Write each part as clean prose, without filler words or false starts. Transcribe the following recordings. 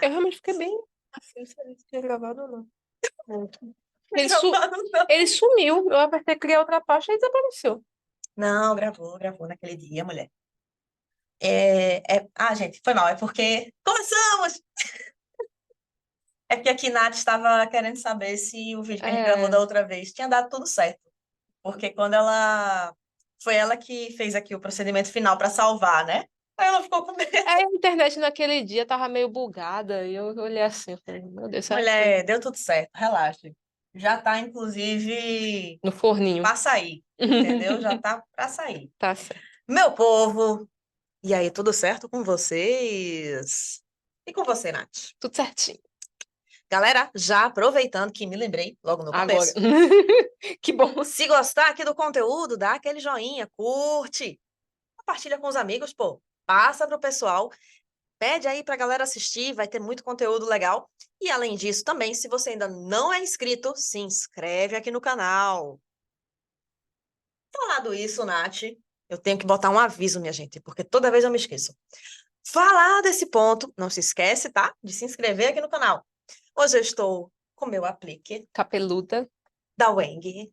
Eu realmente fiquei bem assim, não sabia se tinha gravado ou não. Muito. Ele, su... Gravado não. ele sumiu, eu apertei criar outra pasta e desapareceu. Não, gravou naquele dia, mulher. Gente, foi mal, é porque começamos! É porque aqui Nath estava querendo saber se o vídeo que a gente gravou da É, outra vez tinha dado tudo certo. Porque quando ela. Foi ela que fez aqui o procedimento final para salvar, né? Aí ela ficou com medo. a internet naquele dia tava meio bugada e eu olhei assim, eu falei, meu Deus, será que foi Mulher, deu tudo certo, relaxa. Já tá, inclusive, no forninho? para sair, entendeu? Já tá para sair. Tá certo. Meu povo, e aí, tudo certo com vocês? E com você, Nath? Tudo certinho. Galera, já aproveitando que me lembrei logo no Agora. começo, Que bom. se gostar aqui do conteúdo, dá aquele joinha, curte, compartilha com os amigos, pô. Passa pro pessoal, pede aí pra galera assistir, vai ter muito conteúdo legal. E além disso, também, se você ainda não é inscrito, se inscreve aqui no canal. Falado isso, Nath, eu tenho que botar um aviso, minha gente, porque toda vez eu me esqueço. Falar desse ponto, não se esquece, tá? De se inscrever aqui no canal. Hoje eu estou com meu aplique Capeluda. da Weng.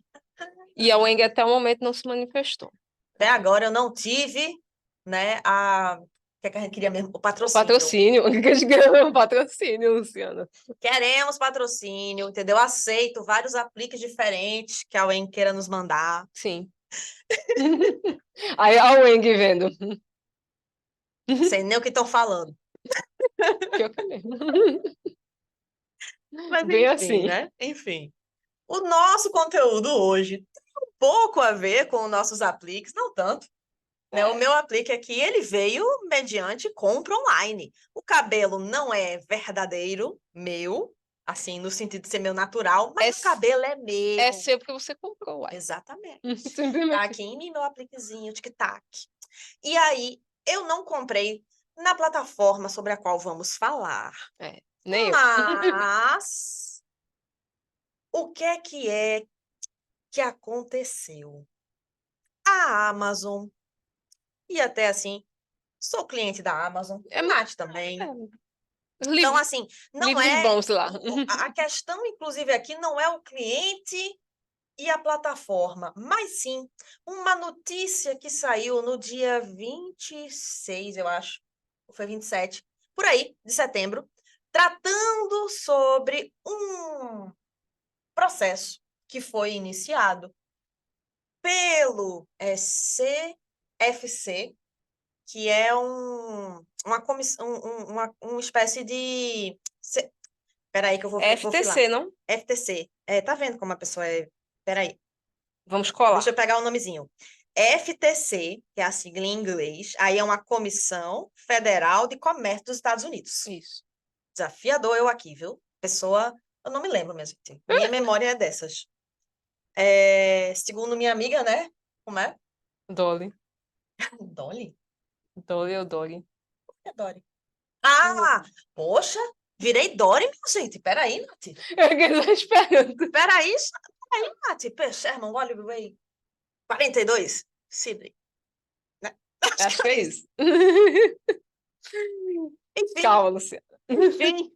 E a Weng até o momento não se manifestou. Até agora eu não tive, né, o que é que a gente queria mesmo? O O patrocínio. patrocínio, que a gente ganhou o patrocínio, Luciana. Queremos patrocínio, entendeu? Aceito vários apliques diferentes que a Weng queira nos mandar. Sim. Aí a Weng vendo. Sei nem o que estão falando. Pior que é mesmo. Mas Bem enfim, assim. né? Enfim. O nosso conteúdo hoje tem um pouco a ver com os nossos apliques, não tanto. Né? O É. meu aplique aqui, ele veio mediante compra online. O cabelo não é verdadeiro, meu, assim, no sentido de ser meu natural, É, mas o cabelo é é meu. seu porque você comprou, uai. Exatamente. Tá Simplesmente. aqui em mim meu apliquezinho, tic-tac. E aí, eu não comprei na plataforma sobre a qual vamos falar. É, nem eu. Mas o que é que aconteceu? A Amazon, e até assim, sou cliente da Amazon, É, Nath também. Então, livros, assim, não livros é. bons lá. A questão, inclusive, aqui não é o cliente e a plataforma, mas sim uma notícia que saiu no dia 26, eu acho, ou foi 27, por aí, de setembro, tratando sobre um processo que foi iniciado pelo CFC, que é uma comissão, uma espécie de. Peraí, que eu vou filar. FTC, não? FTC. Tá vendo como a pessoa é. Peraí, Vamos deixa eu colar. pegar o nomezinho. FTC, que é a sigla em inglês, aí é uma Comissão Federal de Comércio dos Estados Unidos. Isso. Desafiador eu aqui, viu? Pessoa, eu não me lembro mesmo. Minha memória é dessas. Segundo minha amiga, né? Como é? Dolly. Dolly? Dolly ou Dolly. É Dory. Ah, poxa, virei Dory, minha gente. Peraí, Nath. Eu fiquei só esperando. Peraí, Nath. P. Sherman, Oliver Way. 42, Sidney. Né? Acho Acho que que é é isso. isso. Enfim, Calma, Luciana. enfim,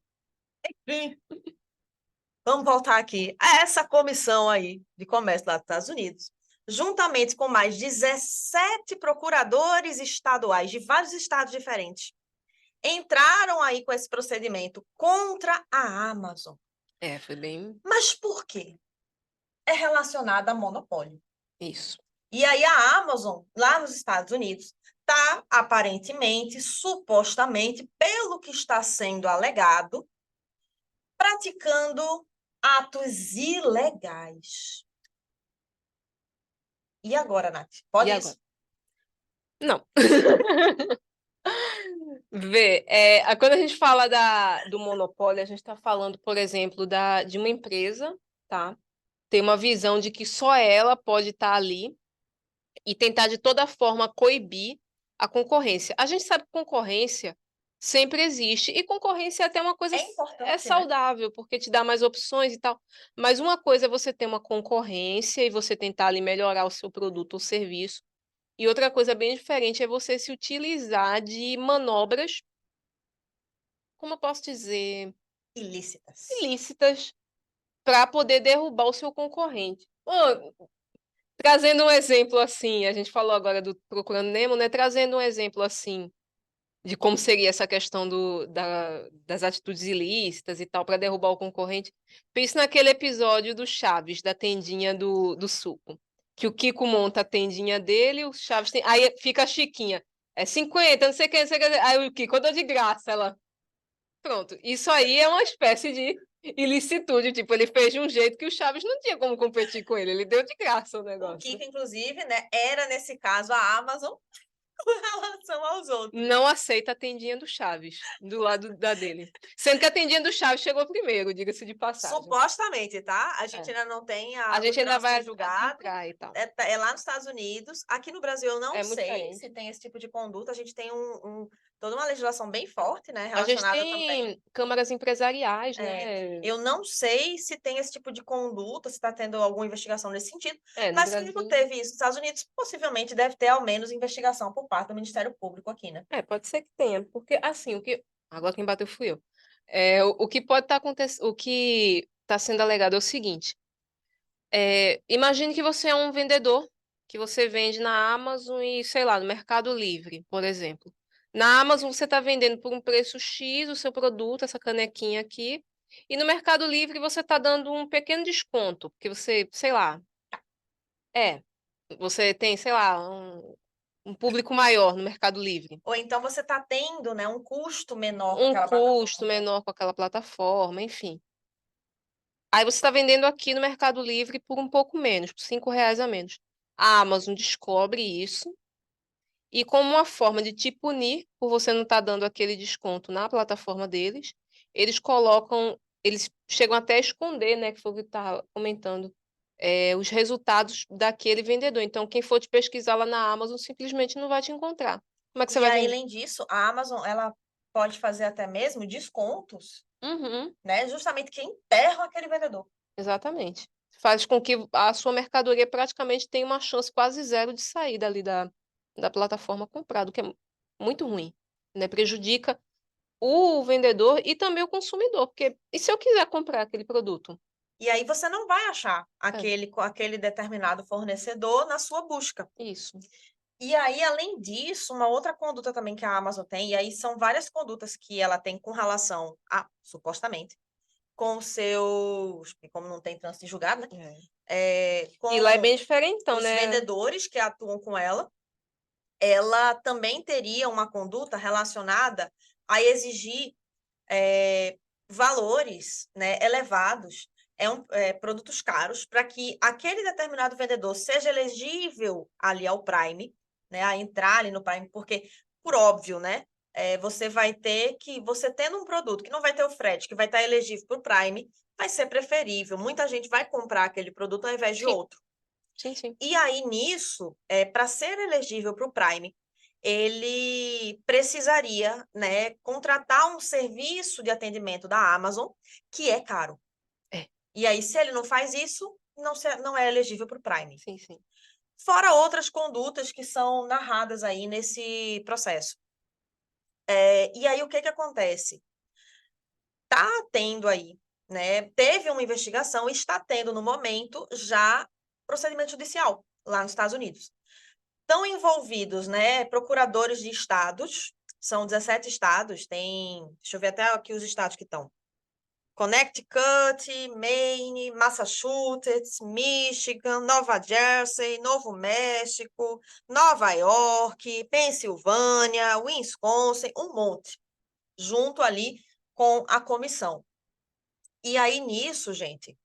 enfim. Vamos voltar aqui a essa comissão aí de comércio lá dos Estados Unidos, juntamente com mais 17 procuradores estaduais de vários estados diferentes, entraram aí com esse procedimento contra a Amazon. É, foi bem Mas por quê? É relacionado a monopólio. isso. E aí a Amazon, lá nos Estados Unidos, está aparentemente, supostamente, pelo que está sendo alegado, praticando atos ilegais. E agora, Nath? E Pode agora? isso? Não. Vê, quando a gente fala do monopólio, a gente está falando, por exemplo, de uma empresa, tá? Ter uma visão de que só ela pode estar ali e tentar de toda forma coibir a concorrência. A gente sabe que concorrência sempre existe e concorrência é até uma coisa É é importante, né? saudável, porque te dá mais opções e tal. Mas uma coisa é você ter uma concorrência e você tentar ali melhorar o seu produto ou serviço. E outra coisa bem diferente é você se utilizar de manobras como eu posso dizer, Ilícitas. ilícitas para poder derrubar o seu concorrente. Trazendo um exemplo assim, a gente falou agora do Procurando Nemo, né? Trazendo um exemplo assim de como seria essa questão das atitudes ilícitas e tal para derrubar o concorrente. Pense naquele episódio do Chaves, da tendinha do suco. Que o Kiko monta a tendinha dele, o Chaves tem. Aí fica a Chiquinha. É 50, não sei o que, não sei o que. Aí o Kiko, eu dou de graça, ela. Pronto. Isso aí é uma espécie de ilicitude. Tipo, ele fez de um jeito que o Chaves não tinha como competir com ele. Ele deu de graça o O negócio. Kiko, inclusive, né, era, nesse caso, a Amazon com relação aos outros. Não aceita a tendinha do Chaves, do lado da dele. Sendo que a tendinha do Chaves chegou primeiro, diga-se de passagem. Supostamente, tá? A gente É. ainda não tem A o gente ainda trânsito vai julgado. adentrar e tal. É lá nos Estados Unidos. Aqui no Brasil eu não É muito sei diferente. se tem esse tipo de conduta. A gente tem toda uma legislação bem forte, né? A gente Relacionada também. tem câmaras empresariais, É, né? eu não sei se tem esse tipo de conduta, se está tendo alguma investigação nesse sentido, É, no mas se não Brasil. teve isso nos Estados Unidos, possivelmente deve ter ao menos investigação por parte do Ministério Público aqui, né? É, pode ser que tenha, porque assim, o que. Agora quem bateu fui eu. O que pode estar acontecendo. O que está sendo alegado é o seguinte: imagine que você é um vendedor, que você vende na Amazon e, sei lá, no Mercado Livre, por exemplo. Na Amazon você está vendendo por um preço X o seu produto, essa canequinha aqui, e no Mercado Livre você está dando um pequeno desconto, porque você, sei lá, é, você tem, sei lá, um público maior no Mercado Livre. Ou então você está tendo, né, um custo menor com Um aquela custo plataforma. menor com aquela plataforma, enfim. Aí você está vendendo aqui no Mercado Livre por um pouco menos, por R$ 5 a menos. A Amazon descobre isso e, como uma forma de te punir por você não estar dando aquele desconto na plataforma deles, eles chegam até a esconder, né, que foi o que está comentando, os resultados daquele vendedor. Então, quem for te pesquisar lá na Amazon simplesmente não vai te encontrar. Como é que você E vai aí, vender? além disso, a Amazon, ela pode fazer até mesmo descontos, Uhum, né? Justamente que enterram aquele vendedor. exatamente. Faz com que a sua mercadoria praticamente tenha uma chance quase zero de sair dali da plataforma comprada, o que é muito ruim, né? Prejudica o vendedor e também o consumidor, porque e se eu quiser comprar aquele produto? E aí você não vai achar É, aquele determinado fornecedor na sua busca. isso. E aí, além disso, uma outra conduta também que a Amazon tem, e aí são várias condutas que ela tem com relação a, supostamente, com seus, porque como não tem trânsito em julgado, né? E lá é Com bem diferentão, os né? vendedores que atuam com ela, ela também teria uma conduta relacionada a exigir valores, né, elevados, produtos caros, para que aquele determinado vendedor seja elegível ali ao Prime, né, a entrar ali no Prime, porque, por óbvio, né, você vai ter que, você tendo um produto que não vai ter o frete, que vai estar elegível para o Prime, vai ser preferível. Muita gente vai comprar aquele produto ao invés de Sim, outro. sim, sim. E aí, nisso, para ser elegível para o Prime, ele precisaria, né, contratar um serviço de atendimento da Amazon, que é caro. É, E aí, se ele não faz isso, não é elegível para o Prime. sim, sim. Fora outras condutas que são narradas aí nesse processo. E aí, o que que acontece? Tá tendo aí, né? Teve uma investigação, está tendo no momento já procedimento judicial lá nos Estados Unidos. Estão envolvidos, né, procuradores de estados, são 17 estados, deixa eu ver até aqui os estados que estão. Connecticut, Maine, Massachusetts, Michigan, Nova Jersey, Novo México, Nova York, Pensilvânia, Wisconsin, um monte, junto ali com a comissão. E aí, nisso, gente,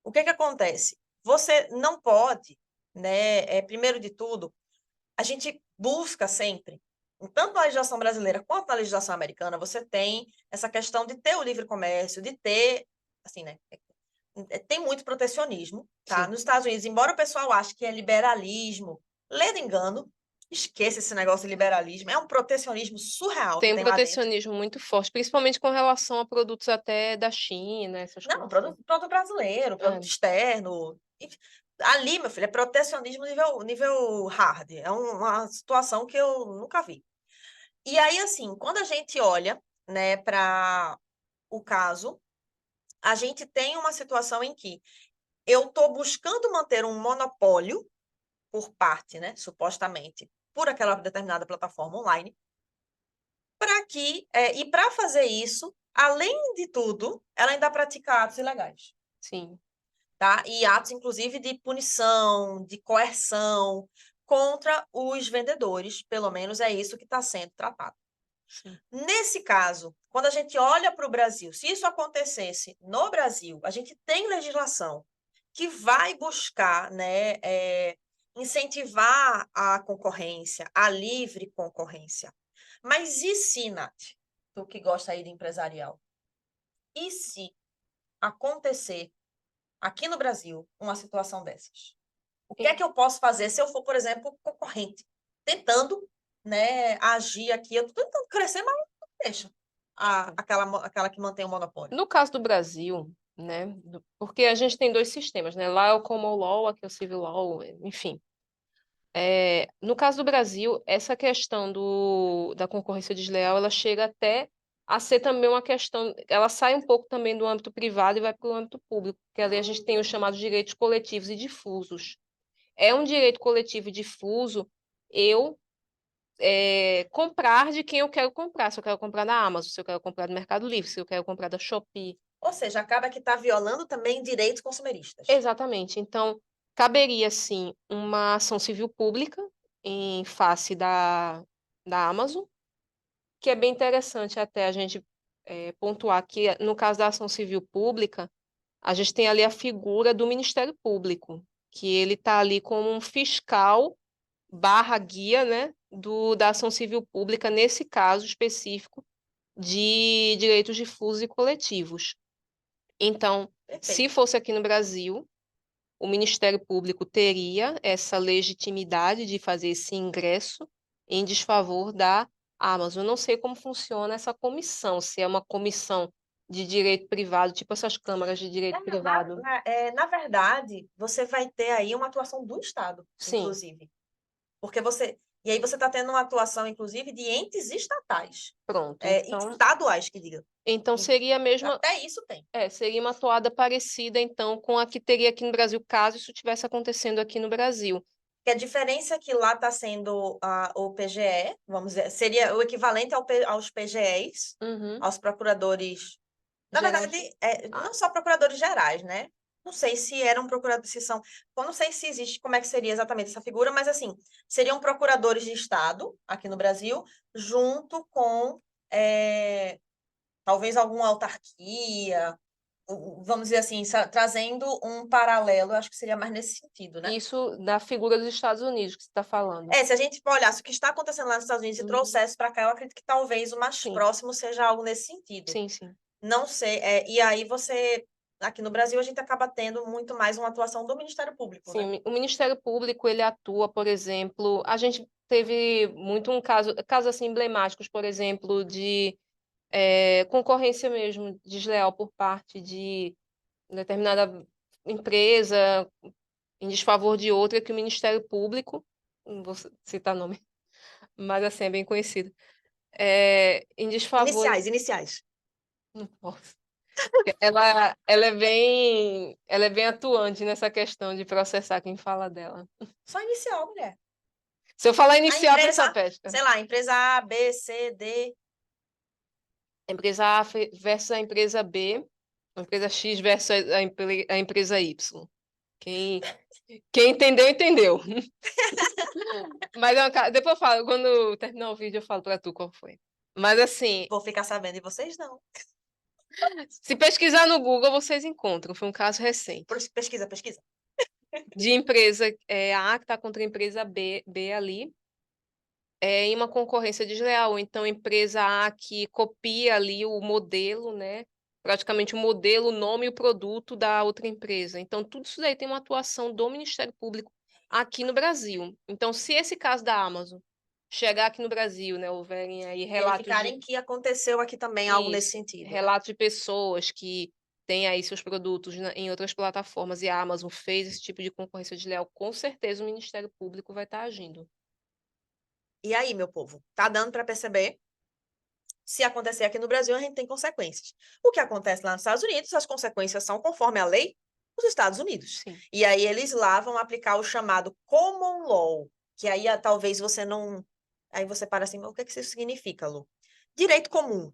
o que que acontece? Você não pode, né, primeiro de tudo, a gente busca sempre, tanto na legislação brasileira quanto na legislação americana, você tem essa questão de ter o livre comércio, de ter, assim, né? Tem muito protecionismo, tá? Sim. Nos Estados Unidos, embora o pessoal ache que é liberalismo, lendo engano, esqueça esse negócio de liberalismo, é um protecionismo surreal que Tem um tem lá dentro. protecionismo muito forte, principalmente com relação a produtos até da China, essas Não, coisas assim. produto brasileiro, produto É, externo. Ali, meu filho, é protecionismo nível hard. É uma situação que eu nunca vi. E aí, assim, quando a gente olha, né, para o caso, a gente tem uma situação em que eu estou buscando manter um monopólio por parte, né, supostamente, por aquela determinada plataforma online, para que, e para fazer isso, além de tudo, ela ainda pratica atos ilegais, Sim, tá? E atos, inclusive, de punição, de coerção contra os vendedores, pelo menos é isso que está sendo tratado. sim. Nesse caso, quando a gente olha para o Brasil, se isso acontecesse no Brasil, a gente tem legislação que vai buscar, né, incentivar a concorrência, a livre concorrência. Mas e se, Nath, tu que gosta aí de empresarial, e se acontecer aqui no Brasil uma situação dessas? O que é que eu posso fazer se eu for, por exemplo, concorrente, tentando, né, agir aqui? Eu estou tentando crescer, mas não deixa aquela que mantém o monopólio. No caso do Brasil, né, porque a gente tem dois sistemas, né? Lá é o common law, aqui é o civil law, enfim. No caso do Brasil, essa questão da concorrência desleal, ela chega até a ser também uma questão, ela sai um pouco também do âmbito privado e vai para o âmbito público, porque ali a gente tem os chamados direitos coletivos e difusos. É um direito coletivo e difuso eu comprar de quem eu quero comprar. Se eu quero comprar na Amazon, se eu quero comprar no Mercado Livre, se eu quero comprar da Shopee. Ou seja, acaba que está violando também direitos consumeristas. Exatamente. Então, caberia, sim, uma ação civil pública em face da Amazon, que é bem interessante até a gente pontuar que, no caso da ação civil pública, a gente tem ali a figura do Ministério Público, que ele está ali como um fiscal barra guia, né, da ação civil pública, nesse caso específico de direitos difusos e coletivos. Então, se Perfeito. fosse aqui no Brasil, o Ministério Público teria essa legitimidade de fazer esse ingresso em desfavor da Amazon. Eu não sei como funciona essa comissão, se é uma comissão de direito privado, tipo essas câmaras de direito privado. Na verdade, você vai ter aí uma atuação do Estado, Sim, inclusive. Porque você. E aí você está tendo uma atuação, inclusive, de entes estatais, pronto. estaduais, que diga. Então seria a mesma, Até isso tem. seria uma toada parecida, então, com a que teria aqui no Brasil, caso isso estivesse acontecendo aqui no Brasil. Que a diferença é que lá está sendo o PGE, vamos dizer, seria o equivalente aos PGEs, Uhum. aos procuradores. Na Gerais. verdade, não só procuradores gerais, né? Não sei se eram procuradores, se são. Eu não sei se existe, como é que seria exatamente essa figura, mas assim, seriam procuradores de Estado aqui no Brasil, junto com talvez alguma autarquia, vamos dizer assim, trazendo um paralelo, eu acho que seria mais nesse sentido, né? Isso da figura dos Estados Unidos que você está falando. Se a gente olhasse o que está acontecendo lá nos Estados Unidos e Uhum. trouxesse para cá, eu acredito que talvez o mais Sim, próximo seja algo nesse sentido. sim, sim. Não sei, e aí você, aqui no Brasil, a gente acaba tendo muito mais uma atuação do Ministério Público, né? Sim, o Ministério Público, ele atua, por exemplo, a gente teve muito casos assim emblemáticos, por exemplo, de concorrência mesmo desleal por parte de determinada empresa em desfavor de outra, que o Ministério Público, não vou citar nome, mas assim, é bem conhecido, em desfavor, Iniciais. não posso. Ela é bem atuante nessa questão de processar quem fala dela. Só inicial, mulher. Se eu falar A inicial, a pessoa empresa, pesca. sei lá, empresa A, B, C, D. A empresa A versus a empresa B, a empresa X versus a empresa Y. Quem, quem entendeu, entendeu. Mas depois eu falo, quando terminar o vídeo, eu falo pra tu qual foi. Mas assim, Vou ficar sabendo de vocês, não. se pesquisar no Google, vocês encontram. Foi um caso recente. Pesquisa, pesquisa. De empresa A que está contra a empresa B ali, em uma concorrência desleal. Então, a empresa A que copia ali o modelo, né? Praticamente o modelo, o nome e o produto da outra empresa. Então, tudo isso daí tem uma atuação do Ministério Público aqui no Brasil. Então, se esse caso da Amazon chegar aqui no Brasil, né, houverem aí relatos Verificarem que aconteceu aqui também algo nesse isso, sentido, né? relatos de pessoas que têm aí seus produtos em outras plataformas e a Amazon fez esse tipo de concorrência desleal, com certeza o Ministério Público vai estar agindo. E aí, meu povo, tá dando para perceber Se acontecer aqui no Brasil, a gente tem consequências. O que acontece lá nos Estados Unidos, as consequências são conforme a lei dos Estados Unidos. Sim. E aí eles lá vão aplicar o chamado common law, que aí talvez você não... Aí você para assim, mas o que isso significa, Lu? Direito comum.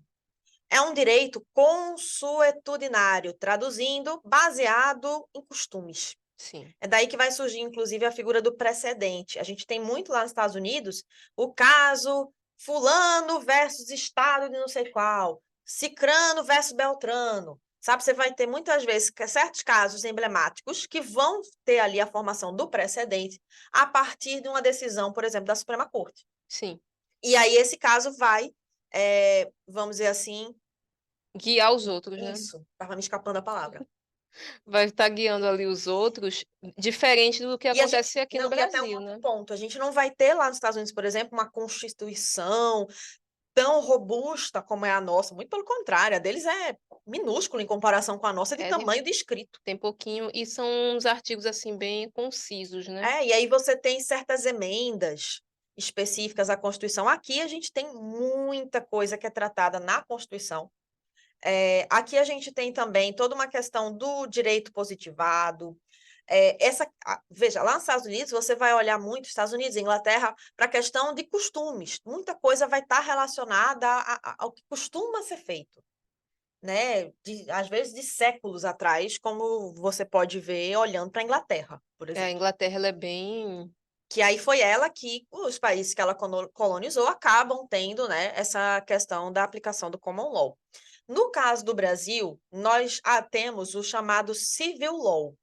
É um direito consuetudinário, traduzindo, baseado em costumes. Sim. É daí que vai surgir, inclusive, a figura do precedente. A gente tem muito lá nos Estados Unidos o caso fulano versus estado de não sei qual, cicrano versus beltrano. Sabe, você vai ter muitas vezes certos casos emblemáticos que vão ter ali a formação do precedente a partir de uma decisão, por exemplo, da Suprema Corte. Sim. E aí esse caso vai, vamos dizer assim... Guiar os outros, né? Isso, estava me escapando a palavra. Vai estar guiando ali os outros, diferente do que acontece aqui no Não, e até um Brasil, outro né? ponto, a gente não vai ter lá nos Estados Unidos, por exemplo, uma constituição tão robusta como é a nossa, muito pelo contrário, a deles é minúscula em comparação com a nossa de tamanho de escrito. Tem pouquinho, e são uns artigos assim bem concisos, né? E aí você tem certas emendas específicas à Constituição. Aqui a gente tem muita coisa que é tratada na Constituição. Aqui a gente tem também toda uma questão do direito positivado. Veja, lá nos Estados Unidos, você vai olhar muito, Estados Unidos e Inglaterra, para a questão de costumes. Muita coisa vai estar relacionada ao que costuma ser feito, né? Às vezes de séculos atrás, como você pode ver olhando para a Inglaterra, por A exemplo. Inglaterra, ela é bem... Que aí foi ela que, os países que ela colonizou, acabam tendo, né, essa questão da aplicação do common law. No caso do Brasil, nós temos o chamado civil law.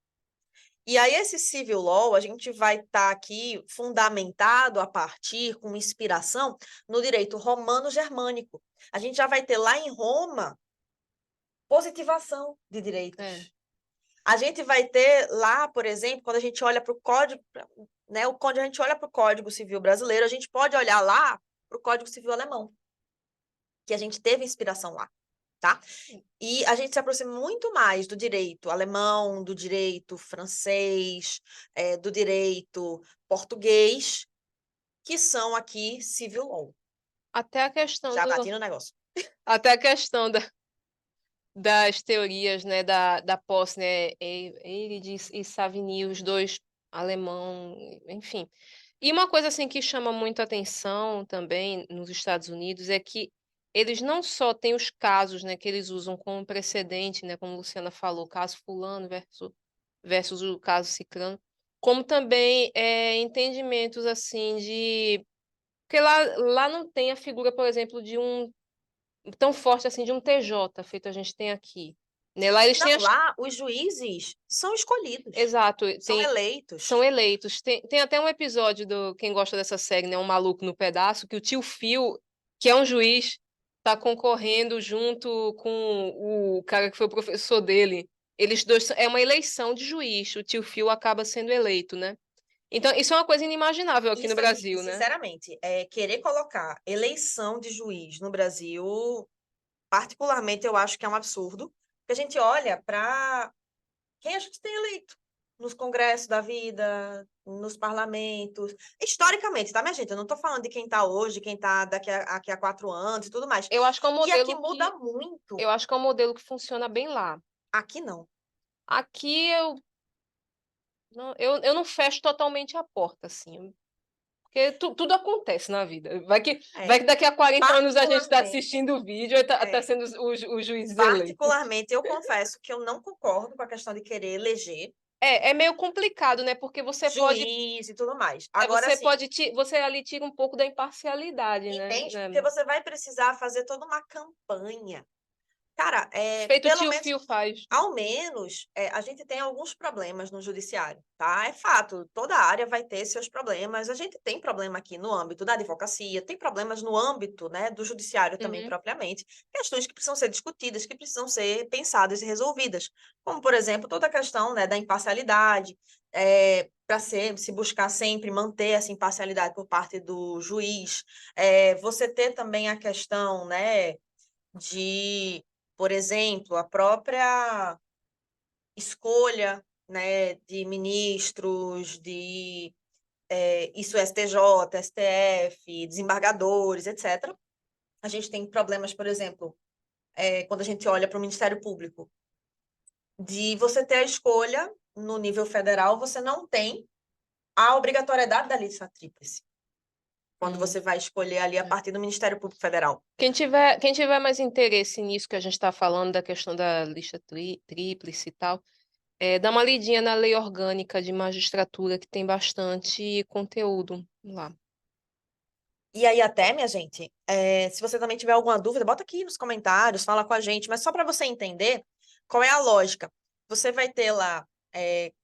E aí, esse civil law, a gente vai estar aqui fundamentado a partir, com inspiração, no direito romano-germânico. A gente já vai ter lá em Roma positivação de direitos. A gente vai ter lá, por exemplo, quando a gente olha para o Código, né, quando a gente olha para o Código Civil brasileiro, a gente pode olhar lá para o Código Civil alemão, que a gente teve inspiração lá. Tá? E a gente se aproxima muito mais do direito alemão, do direito francês, do direito português, que são aqui civil law. Até a questão Já bati no negócio. Até a questão das teorias, né, da posse, né, Eurípides e Savigny, os dois alemão, enfim. E uma coisa assim que chama muito atenção também nos Estados Unidos é que eles não só têm os casos, né, que eles usam como precedente, né, como a Luciana falou, caso fulano versus o caso ciclano, como também entendimentos assim de... Porque lá não tem a figura, por exemplo, de um tão forte assim de um TJ, feito a gente tem aqui. Né? Lá eles têm Não, lá os juízes são escolhidos. Exato, são eleitos. São eleitos. Tem até um episódio do quem gosta dessa série, né, Um Maluco no Pedaço, que o tio Phil, que é um juiz, tá concorrendo junto com o cara que foi o professor dele. Eles dois é uma eleição de juiz. O tio Phil acaba sendo eleito, né? Então, isso é uma coisa inimaginável aqui no Brasil, né? Sinceramente, querer colocar eleição de juiz no Brasil, particularmente, eu acho que é um absurdo, porque a gente olha para quem a gente tem eleito nos congressos da vida, nos parlamentos, historicamente, tá, minha gente? Eu não estou falando de quem está hoje, quem está daqui a 4 anos e tudo mais. Eu acho que é um E aqui modelo muda muito. eu acho que é um modelo que funciona bem lá. Aqui não. Aqui eu não fecho totalmente a porta, assim. Porque tudo acontece na vida. Vai que daqui a 40 anos a gente está assistindo o vídeo e tá sendo os juízes eleitos. Particularmente, eu confesso que eu não concordo com a questão de querer eleger É meio complicado, né? Porque você juiz e tudo mais. Agora, sim, você ali tira um pouco da imparcialidade, né? entende? Porque você vai precisar fazer toda uma campanha. Cara, Feito o pelo tio menos, Fio faz. ao menos, a gente tem alguns problemas no judiciário, tá? É fato, toda área vai ter seus problemas. A gente tem problema aqui no âmbito da advocacia, tem problemas no âmbito, né, do judiciário também propriamente, questões que precisam ser discutidas, que precisam ser pensadas e resolvidas, como, por exemplo, toda a questão, né, da imparcialidade, para se buscar sempre manter essa imparcialidade por parte do juiz, você ter também a questão, né, de, por exemplo, a própria escolha, né, de ministros, isso STJ, STF, desembargadores, etc. A gente tem problemas, por exemplo, quando a gente olha para o Ministério Público, de você ter a escolha no nível federal, você não tem a obrigatoriedade da lista tríplice, quando você vai escolher ali a partir do Ministério Público Federal. Quem tiver mais interesse nisso que a gente está falando, da questão da lista tríplice e tal, dá uma lidinha na lei orgânica de magistratura, que tem bastante conteúdo lá. E aí até, minha gente, se você também tiver alguma dúvida, bota aqui nos comentários, fala com a gente, mas só para você entender qual é a lógica. Você vai ter lá,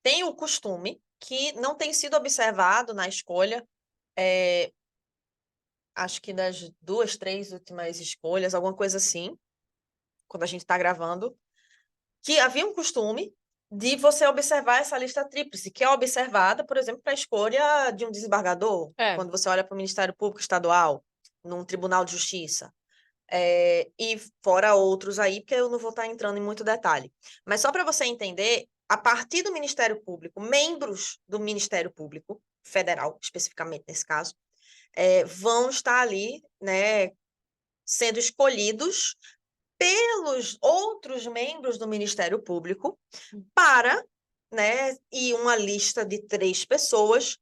tem o costume que não tem sido observado na escolha, acho que das 2, 3 últimas escolhas, alguma coisa assim, quando a gente está gravando, que havia um costume de você observar essa lista tríplice, que é observada, por exemplo, para a escolha de um desembargador, quando você olha para o Ministério Público Estadual, num Tribunal de Justiça, e fora outros aí, porque eu não vou estar entrando em muito detalhe. Mas só para você entender, a partir do Ministério Público, membros do Ministério Público Federal, especificamente nesse caso, vão estar ali, né, sendo escolhidos pelos outros membros do Ministério Público para, né, e uma lista de 3 pessoas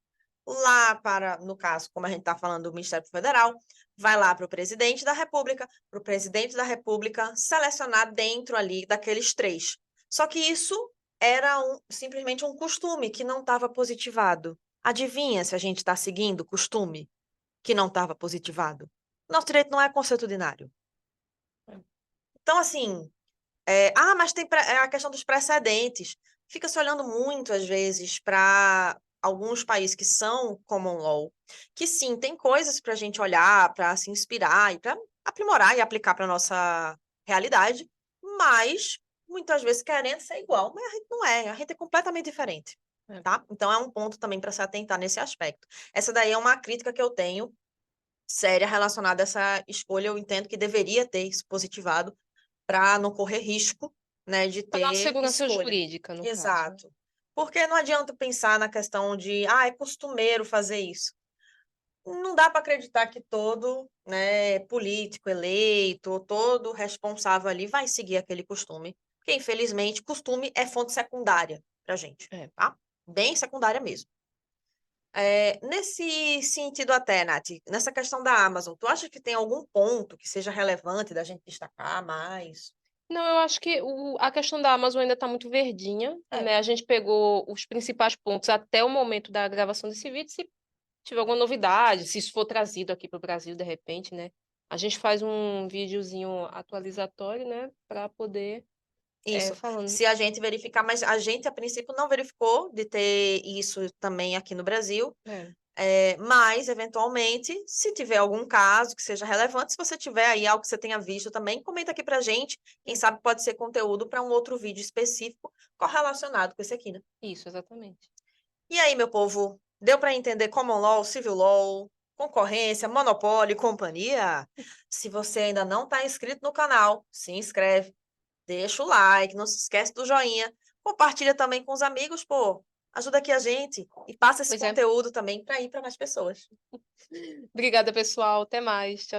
lá para, no caso, como a gente está falando do Ministério Federal, vai lá para o presidente da República selecionar dentro ali daqueles 3. Só que isso era simplesmente um costume que não estava positivado. Adivinha se a gente está seguindo o costume que não estava positivado? Nosso direito não é consuetudinário. Então, assim, mas tem a questão dos precedentes. Fica se olhando muito, às vezes, para alguns países que são common law, que sim, tem coisas para a gente olhar, para se inspirar e para aprimorar e aplicar para a nossa realidade, mas muitas vezes querendo ser igual, mas a gente não é, a gente é completamente diferente. Tá? Então é um ponto também para se atentar nesse aspecto. Essa daí é uma crítica que eu tenho séria relacionada a essa escolha. Eu entendo que deveria ter isso positivado para não correr risco, né, de Para dar uma ter segurança escolha. jurídica, no caso. Exato. Porque não adianta pensar na questão de, é costumeiro fazer isso. Não dá para acreditar que todo, né, político eleito, todo responsável ali vai seguir aquele costume. Porque, infelizmente, costume é fonte secundária para gente, tá? Bem secundária mesmo. Nesse sentido até, Nath, nessa questão da Amazon, tu acha que tem algum ponto que seja relevante da gente destacar mais? Não, eu acho que a questão da Amazon ainda está muito verdinha, né? A gente pegou os principais pontos até o momento da gravação desse vídeo. Se tiver alguma novidade, se isso for trazido aqui para o Brasil de repente, né? A gente faz um videozinho atualizatório, né? Para poder Isso. falando. Se a gente verificar, mas a gente, a princípio, não verificou de ter isso também aqui no Brasil. Mas, eventualmente, se tiver algum caso que seja relevante, se você tiver aí algo que você tenha visto também, comenta aqui pra gente. Quem sabe pode ser conteúdo para um outro vídeo específico correlacionado com esse aqui, né? Isso, exatamente. E aí, meu povo, deu para entender common law, civil law, concorrência, monopólio e companhia? Se você ainda não está inscrito no canal, se inscreve. Deixa o like, não se esquece do joinha. Compartilha também com os amigos, pô. Ajuda aqui a gente e passa esse conteúdo também para ir para mais pessoas. Obrigada, pessoal. Até mais. Tchau,